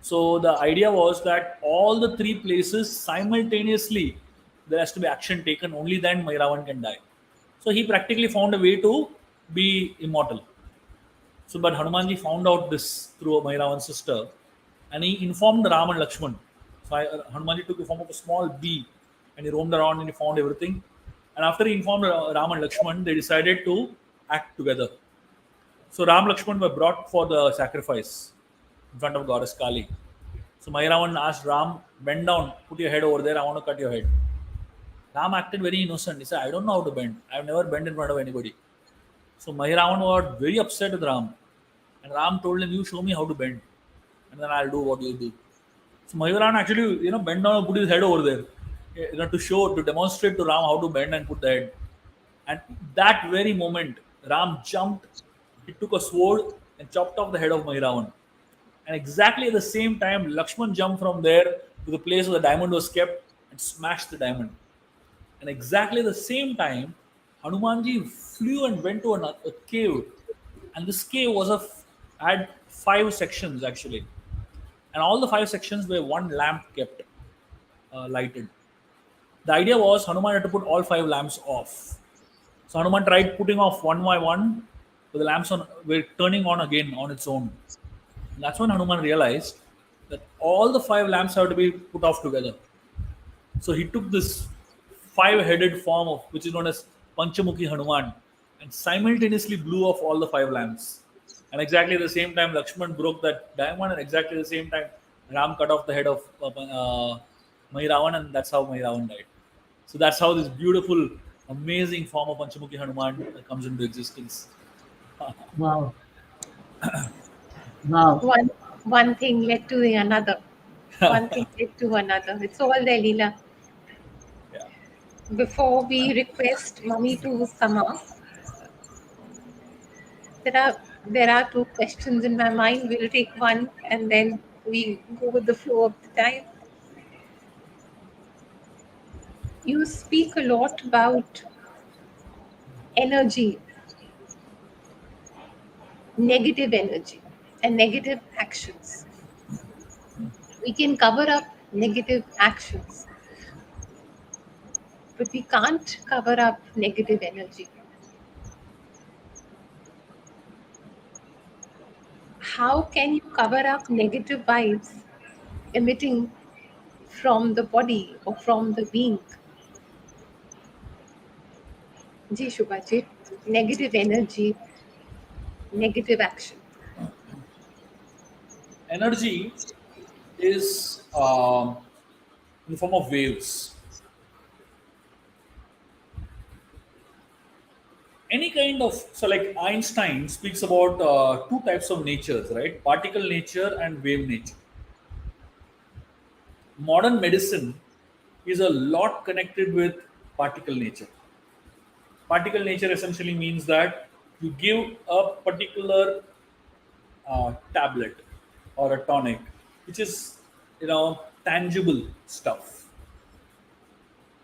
So the idea was that all the three places simultaneously, there has to be action taken, only then Mahiravan can die. So he practically found a way to be immortal. So, but Hanumanji found out this through Mahiravan's sister, and he informed Ram and Lakshman. So, Hanumanji took the form of a small bee, and he roamed around and he found everything. And after he informed Ram and Lakshman, they decided to act together. So, Ram and Lakshman were brought for the sacrifice in front of goddess Kali. So, Mahiravan asked Ram, "Bend down, put your head over there. I want to cut your head." Ram acted very innocent. He said, "I don't know how to bend. I've never bent in front of anybody." So Mahiravan was very upset with Ram. And Ram told him, "You show me how to bend, and then I'll do what you do." So Mayuran actually, bent down and put his head over there, to demonstrate to Ram how to bend and put the head. And that very moment, Ram jumped, he took a sword and chopped off the head of Mahiravan. And exactly at the same time, Lakshman jumped from there to the place where the diamond was kept and smashed the diamond. And exactly at the same time, Hanumanji flew and went to a cave. And this cave had 5 sections actually. And all the 5 sections were one lamp kept lighted. The idea was Hanuman had to put all 5 lamps off. So Hanuman tried putting off one by one, but the lamps were turning on again on its own. And that's when Hanuman realized that all the 5 lamps have to be put off together. So he took this 5-headed form of which is known as Panchamukhi Hanuman and simultaneously blew off all the 5 lamps. And exactly at the same time, Lakshman broke that diamond, and exactly at the same time, Ram cut off the head of Mahiravan, and that's how Mahiravan died. So that's how this beautiful, amazing form of Panchamukhi Hanuman comes into existence. Wow. Wow. One thing led to the another. One thing led to another. It's all there, Leela. Yeah. Before we request Mummy to sum up, there are 2 questions in my mind. We'll take one and then we go with the flow of the time. You speak a lot about energy, negative energy, and negative actions. We can cover up negative actions, but we can't cover up negative energy. How can you cover up negative vibes emitting from the body or from the being? Ji Shubha ji, negative energy, negative action. Energy is in the form of waves. Any kind of, so like Einstein speaks about 2 types of natures, right? Particle nature and wave nature. Modern medicine is a lot connected with particle nature. Particle nature essentially means that you give a particular tablet or a tonic, which is tangible stuff.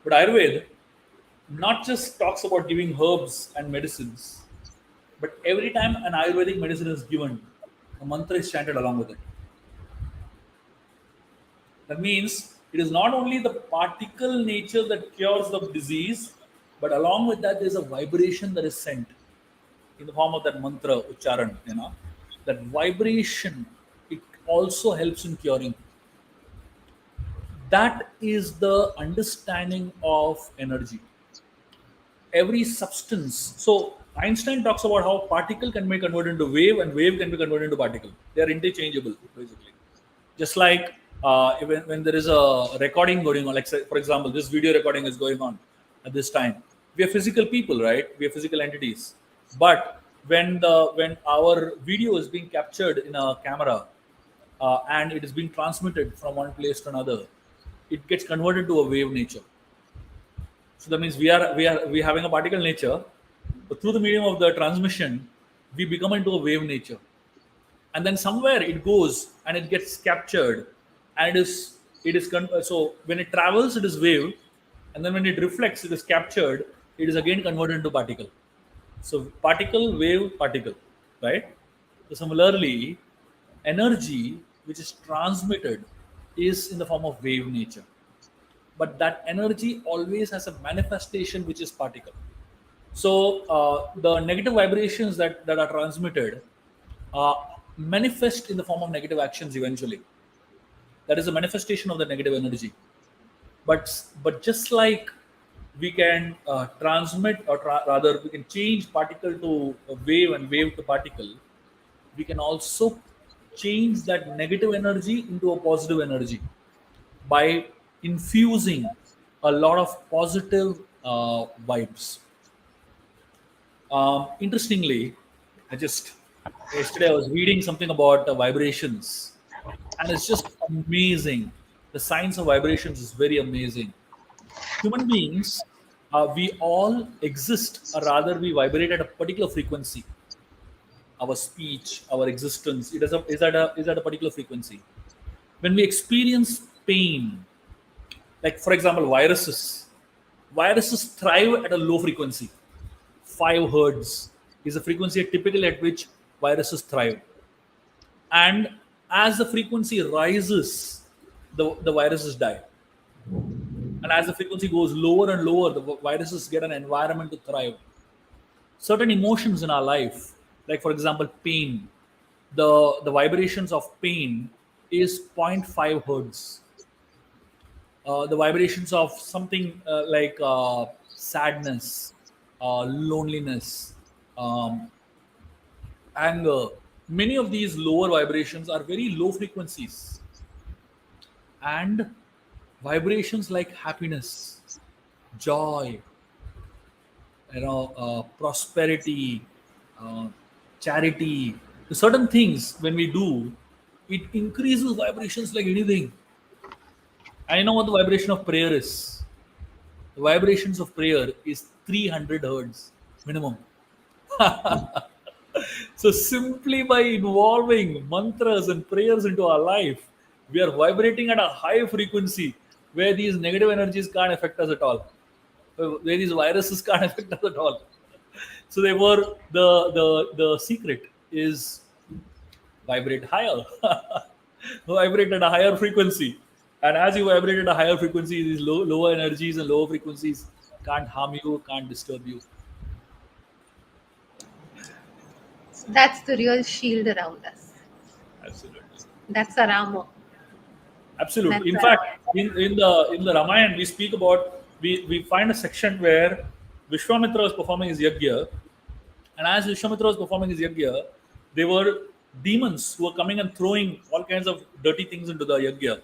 But Ayurveda not just talks about giving herbs and medicines, but every time an Ayurvedic medicine is given, a mantra is chanted along with it. That means it is not only the particle nature that cures the disease, but along with that, there's a vibration that is sent in the form of that mantra, ucharan. That vibration, it also helps in curing. That is the understanding of energy. Every substance. So Einstein talks about how particle can be converted into wave and wave can be converted into particle. They are interchangeable, basically. Just like when there is a recording going on, like say, for example, this video recording is going on at this time. We are physical people, right? We are physical entities. But when our video is being captured in a camera and it is being transmitted from one place to another, it gets converted to a wave nature. So that means we are having a particle nature, but through the medium of the transmission, we become into a wave nature, and then somewhere it goes and it gets captured, and so when it travels, it is wave, and then when it reflects, it is captured. It is again converted into particle. So particle, wave, particle, right? So similarly, energy which is transmitted is in the form of wave nature, but that energy always has a manifestation which is particle. So the negative vibrations that are transmitted uh, manifest in the form of negative actions eventually. That is a manifestation of the negative energy. But just like we can transmit, or rather we can change particle to a wave and wave to particle, we can also change that negative energy into a positive energy by infusing a lot of positive vibes. Interestingly, I just Yesterday, I was reading something about vibrations, and it's just amazing. The science of vibrations is very amazing. Human beings, we all exist, or rather, we vibrate at a particular frequency. Our speech, our existence, is at a particular frequency. When we experience pain, like for example, viruses thrive at a low frequency. 5 hertz is the frequency typically at which viruses thrive. And as the frequency rises, the viruses die. And as the frequency goes lower and lower, the viruses get an environment to thrive. Certain emotions in our life, like for example, pain, the vibrations of pain is zero point 0.5 hertz. The vibrations of something like sadness, loneliness, um, anger, many of these lower vibrations are very low frequencies. And vibrations like happiness, joy, prosperity, uh, charity, certain things when we do, it increases vibrations like anything. I know what the vibration of prayer is. The vibrations of prayer is 300 hertz minimum. So simply by involving mantras and prayers into our life, we are vibrating at a high frequency where these negative energies can't affect us at all, where these viruses can't affect us at all. So therefore, the secret is vibrate higher, vibrate at a higher frequency, and as you vibrate at a higher frequency, these lower energies and lower frequencies can't harm you, can't disturb you. So that's the real shield around us. Absolutely. That's our armor. Absolutely. That's In our fact, in the Ramayan, we speak about we find a section where Vishwamitra was performing his yajna, and as Vishwamitra was performing his yajna, there were demons who were coming and throwing all kinds of dirty things into the yajna,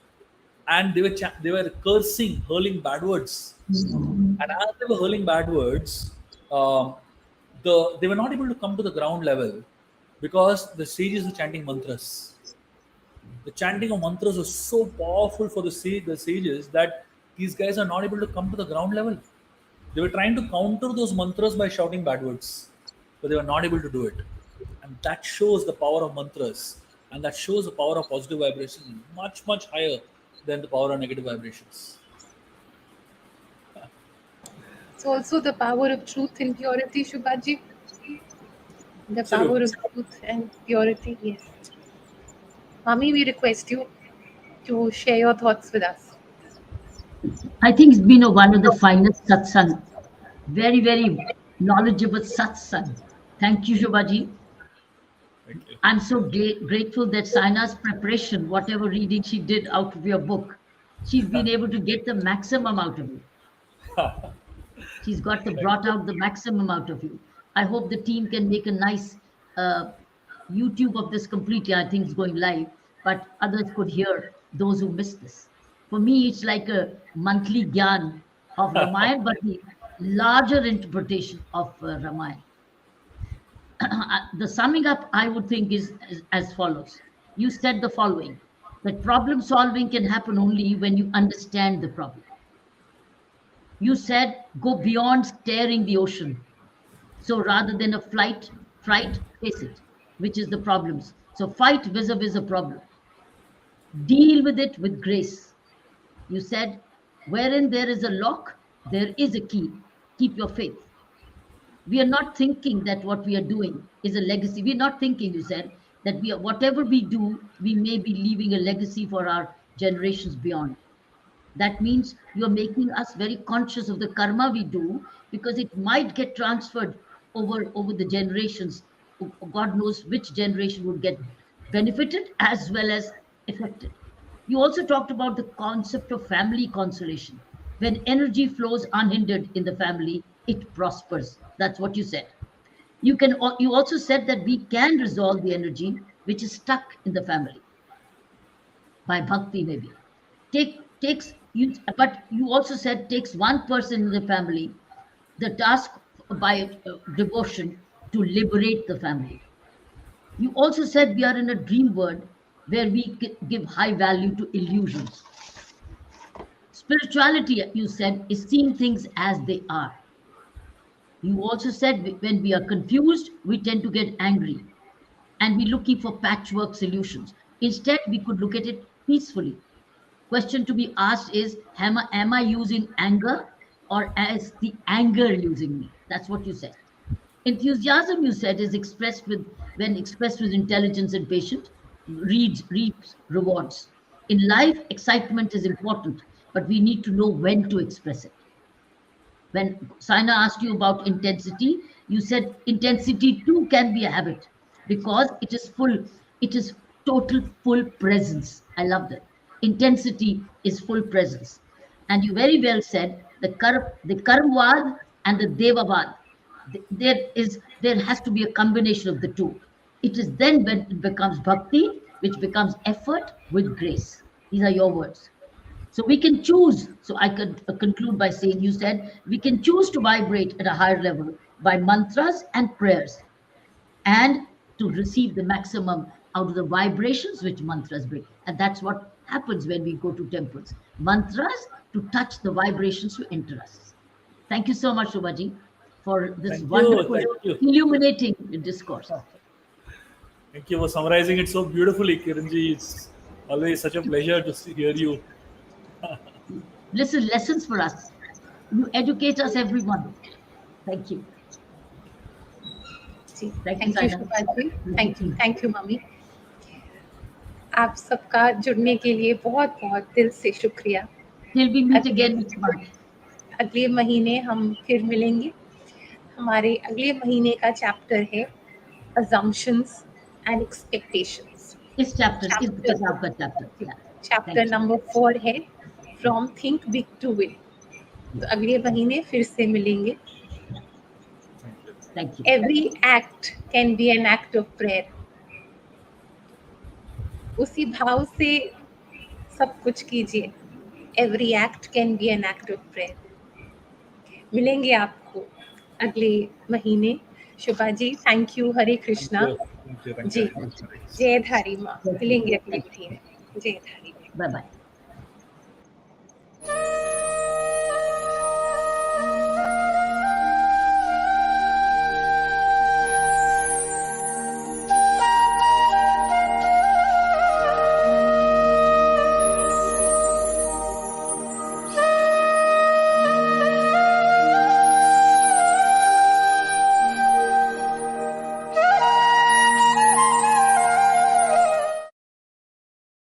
and they were cursing, hurling bad words. And as they were hurling bad words, um, they were not able to come to the ground level because the sages were chanting mantras. The chanting of mantras was so powerful for the sages that these guys are not able to come to the ground level. They were trying to counter those mantras by shouting bad words, but they were not able to do it. And that shows the power of mantras, and that shows the power of positive vibrations much, much higher than the power of negative vibrations. It's also the power of truth and purity, Shubhaji. The power Absolutely. of truth and purity, yes. Mami, we request you to share your thoughts with us. I think it's been one of the finest satsang. Very, very knowledgeable satsang. Thank you, Shobhaji. Thank you. I'm so grateful that Saina's preparation, whatever reading she did out of your book, she's been able to get the maximum out of you. She's got the brought out the maximum out of you. I hope the team can make a nice YouTube of this completely. I think it's going live, but others could hear those who missed this. For me, it's like a monthly Gyan of Ramayan, but the larger interpretation of Ramayan. The summing up, I would think, is as follows. You said the following, that problem solving can happen only when you understand the problem. You said go beyond staring the ocean. So rather than a fright, face it, which is the problems. So fight vis-a-vis a problem. Deal with it with grace. You said, wherein there is a lock, there is a key. Keep your faith. We are not thinking that what we are doing is a legacy. We're not thinking, you said, that whatever we do, we may be leaving a legacy for our generations beyond. That means you're making us very conscious of the karma we do, because it might get transferred over the generations. God knows which generation would get benefited as well as affected. You also talked about the concept of family consolation. When energy flows unhindered in the family, it prospers. That's what you said. You also said that we can resolve the energy which is stuck in the family by bhakti, maybe. Takes you, but you also said takes one person in the family the task by devotion to liberate the family. You also said we are in a dream world where we give high value to illusions. Spirituality, you said, is seeing things as they are. You also said when we are confused, we tend to get angry and we're looking for patchwork solutions. Instead, we could look at it peacefully. Question to be asked is, am I using anger or is the anger using me? That's what you said. Enthusiasm, you said, is expressed with when expressed with intelligence and patience, reaps rewards. In life, excitement is important, but we need to know when to express it. When Saina asked you about intensity, you said intensity too can be a habit because it is total full presence. I love that. Intensity is full presence. And you very well said the Karmvad and the Devavad. There has to be a combination of the two. It is then when it becomes bhakti, which becomes effort with grace. These are your words. So we can choose. So I could conclude by saying, you said we can choose to vibrate at a higher level by mantras and prayers and to receive the maximum out of the vibrations which mantras bring. And that's what happens when we go to temples. Mantras to touch the vibrations to enter us. Thank you so much, Shubhaji, for this Thank you. wonderful, Thank you. illuminating discourse. Thank you for summarizing it so beautifully, Kiranji. It's always such a pleasure to hear you. Listen, lessons for us. You educate us, everyone. Thank you. Thank you, Shubha ji. Thank you, mummy. आप सबका जुड़ने के लिए बहुत बहुत दिल से शुक्रिया. Till we meet again next month. अगले महीने हम फिर मिलेंगे. हमारे अगले महीने का चैप्टर है assumptions and expectations. इस चैप्टर इस किताब का चैप्टर. चैप्टर नंबर 4 है from think big to win. तो अगले महीने फिर से मिलेंगे. Thank you. Every act can be an act of prayer. उसी भाव से सब कुछ कीजिए. Every act can be an act of prayer. मिलेंगे आपको अगले महीने. शुभा जी, थैंक यू. हरे कृष्णा जी. जय धारी माँ. मिलेंगे अगले महीने. जय धारी. Bye bye.